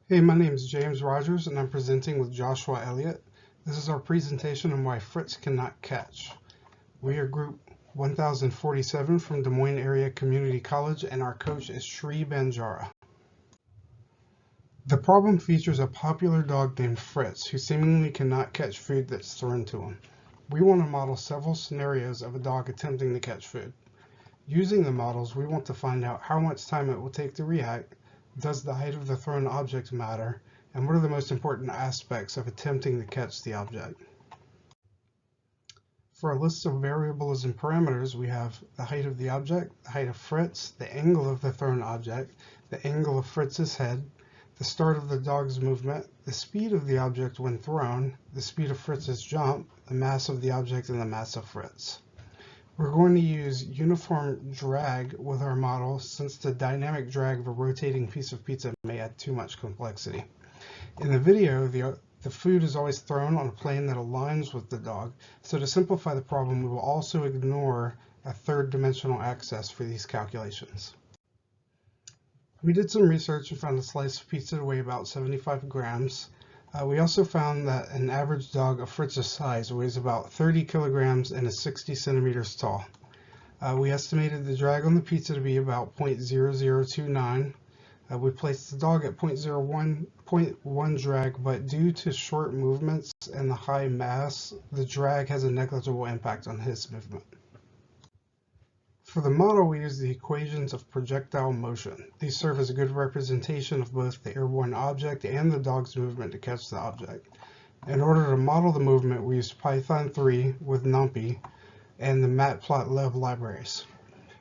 Hey, my name is James Rodgers and I'm presenting with Joshua Elliott. This is our presentation on why Fritz cannot catch. We are group 1047 from Des Moines Area Community College and our coach is Shree Banjara. The problem features a popular dog named Fritz who seemingly cannot catch food that's thrown to him. We want to model several scenarios of a dog attempting to catch food. Using the models, we want to find out how much time it will take to react. Does the height of the thrown object matter? And what are the most important aspects of attempting to catch the object? For a list of variables and parameters, we have the height of the object, the height of Fritz, the angle of the thrown object, the angle of Fritz's head, the start of the dog's movement, the speed of the object when thrown, the speed of Fritz's jump, the mass of the object, and the mass of Fritz. We're going to use uniform drag with our model since the dynamic drag of a rotating piece of pizza may add too much complexity. In the video, the food is always thrown on a plane that aligns with the dog, so to simplify the problem, we will also ignore a third-dimensional axis for these calculations. We did some research and found a slice of pizza to weigh about 75 grams. We also found that an average dog of Fritz's size weighs about 30 kilograms and is 60 centimeters tall. We estimated the drag on the pizza to be about 0.0029. We placed the dog at 0.1 drag, but due to short movements and the high mass, the drag has a negligible impact on his movement. For the model, we use the equations of projectile motion. These serve as a good representation of both the airborne object and the dog's movement to catch the object. In order to model the movement, we used Python 3 with NumPy and the Matplotlib libraries.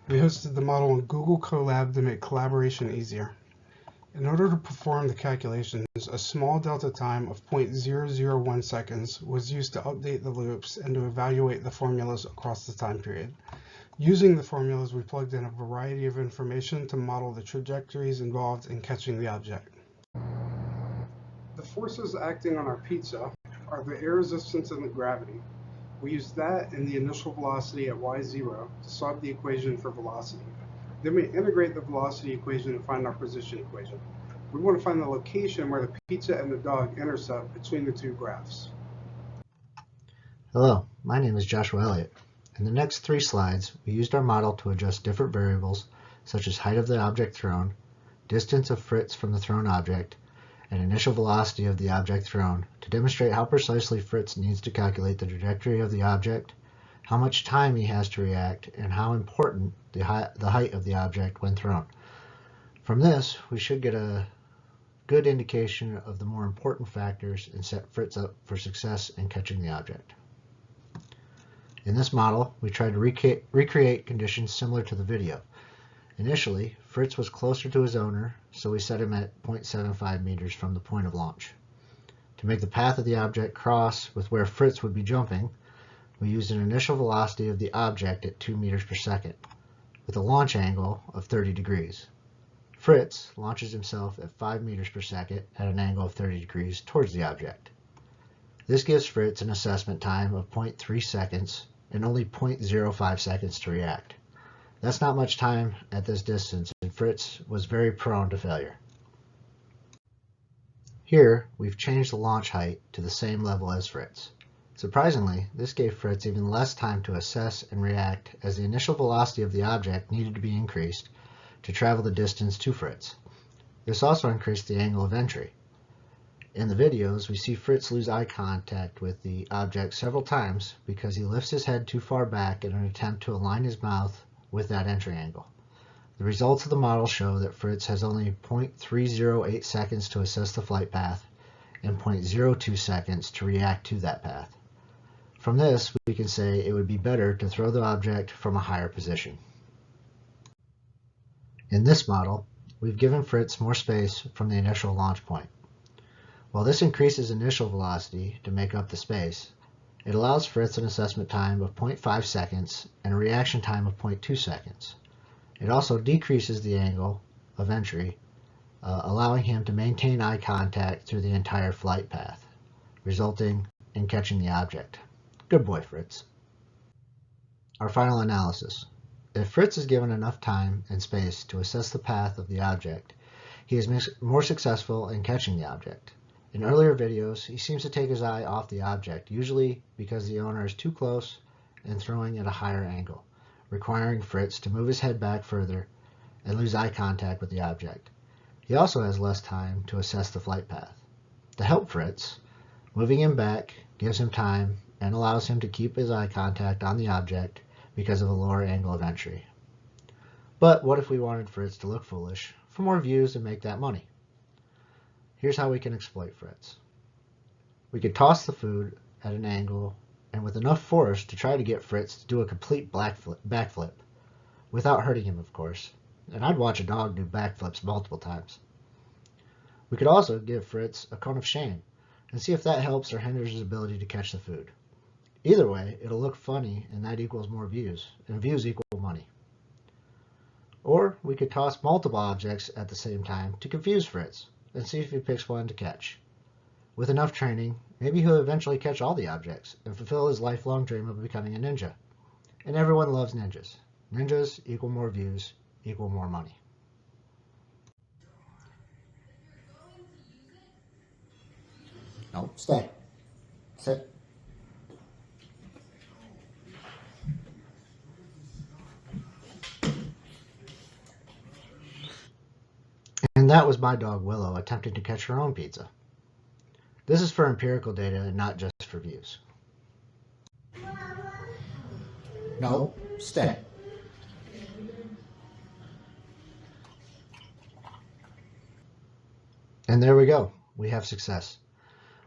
We hosted the model on Google Colab to make collaboration easier. In order to perform the calculations, a small delta time of 0.001 seconds was used to update the loops and to evaluate the formulas across the time period. Using the formulas, we plugged in a variety of information to model the trajectories involved in catching the object. The forces acting on our pizza are the air resistance and the gravity. We used that and the initial velocity at y0 to solve the equation for velocity. Then we integrate the velocity equation and find our position equation. We want to find the location where the pizza and the dog intercept between the two graphs. Hello, my name is Joshua Elliott. In the next 3 slides, we used our model to adjust different variables such as height of the object thrown, distance of Fritz from the thrown object, and initial velocity of the object thrown to demonstrate how precisely Fritz needs to calculate the trajectory of the object, how much time he has to react, and how important the height of the object when thrown. From this, we should get a good indication of the more important factors and set Fritz up for success in catching the object. In this model, we tried to recreate conditions similar to the video. Initially, Fritz was closer to his owner, so we set him at 0.75 meters from the point of launch. To make the path of the object cross with where Fritz would be jumping, we used an initial velocity of the object at 2 meters per second, with a launch angle of 30 degrees. Fritz launches himself at 5 meters per second at an angle of 30 degrees towards the object. This gives Fritz an assessment time of 0.3 seconds and only 0.05 seconds to react. That's not much time at this distance, and Fritz was very prone to failure. Here, we've changed the launch height to the same level as Fritz. Surprisingly, this gave Fritz even less time to assess and react, as the initial velocity of the object needed to be increased to travel the distance to Fritz. This also increased the angle of entry. In the videos, we see Fritz lose eye contact with the object several times because he lifts his head too far back in an attempt to align his mouth with that entry angle. The results of the model show that Fritz has only 0.308 seconds to assess the flight path and 0.02 seconds to react to that path. From this, we can say it would be better to throw the object from a higher position. In this model, we've given Fritz more space from the initial launch point. While this increases initial velocity to make up the space, it allows Fritz an assessment time of 0.5 seconds and a reaction time of 0.2 seconds. It also decreases the angle of entry, allowing him to maintain eye contact through the entire flight path, resulting in catching the object. Good boy, Fritz. Our final analysis. If Fritz is given enough time and space to assess the path of the object, he is more successful in catching the object. In earlier videos, he seems to take his eye off the object, usually because the owner is too close and throwing at a higher angle, requiring Fritz to move his head back further and lose eye contact with the object. He also has less time to assess the flight path. To help Fritz, moving him back gives him time and allows him to keep his eye contact on the object because of a lower angle of entry. But what if we wanted Fritz to look foolish for more views and make that money? Here's how we can exploit Fritz. We could toss the food at an angle and with enough force to try to get Fritz to do a complete backflip, without hurting him, of course. And I'd watch a dog do backflips multiple times. We could also give Fritz a cone of shame and see if that helps or hinders his ability to catch the food. Either way, it'll look funny and that equals more views, and views equal money. Or we could toss multiple objects at the same time to confuse Fritz and see if he picks one to catch. With enough training, maybe he'll eventually catch all the objects and fulfill his lifelong dream of becoming a ninja. And everyone loves ninjas. Ninjas equal more views, equal more money. No, stay. Sit. And that was my dog Willow attempting to catch her own pizza. This is for empirical data and not just for views. No, stay. And there we go. We have success.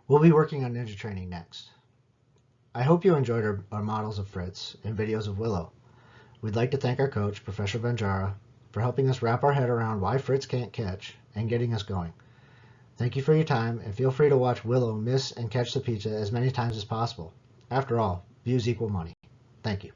We'll be working on ninja training next. I hope you enjoyed our models of Fritz and videos of Willow. We'd like to thank our coach, Professor Banjara, for helping us wrap our head around why Fritz can't catch and getting us going. Thank you for your time, and feel free to watch Willow miss and catch the pizza as many times as possible. After all, views equal money. Thank you.